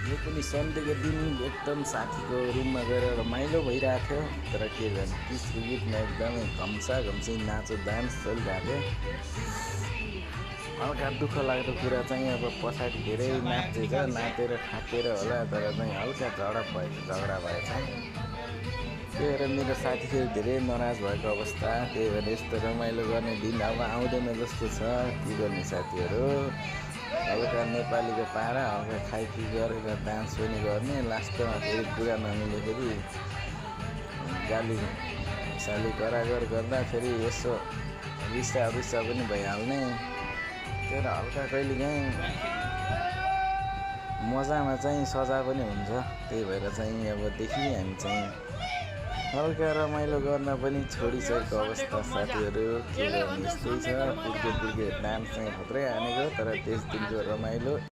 यो पनि सन्डेको दिन एकदम साथीको रुममा गएर रमाइलो भइरहेको थियो। तर के गर्नु, 30 गीतमा एकदमै घम्सी नाचो डान्स चलिरहेको थियो। हल्का दुःख लाग्दो कुरा चाहिँ अब पछाडि धेरै नाचेर थाकेर होला, तर चाहिँ हल्का झगडा भएछ। त्यही भएर मेरो साथीहरू धेरै नाराज भएको अवस्था। त्यही भएर यस्तो रमाइलो गर्ने दिन अब आउँदैन जस्तो छ। के गर्ने साथीहरू, हल्का नेपालीको पारा, हल्का खाइपी गरेर डान्स पनि गर्ने, लास्टमा फेरि कुरा नमिलेखेरि गाली साली करागर गर्दा फेरि यसो रिसा पनि भइहाल्ने। तर हल्का कहिलेकाहीँ मजामा चाहिँ सजाय पनि हुन्छ। त्यही भएर चाहिँ अबदेखि हामी चाहिँ हल्का रमाइलो गर्न पनि छोडिसकेको अवस्था साथीहरू। के गर्नु, यस्तै छ। पुर्के डान्स चाहिँ खत्रै हानेको, तर त्यस दिनको रमाइलो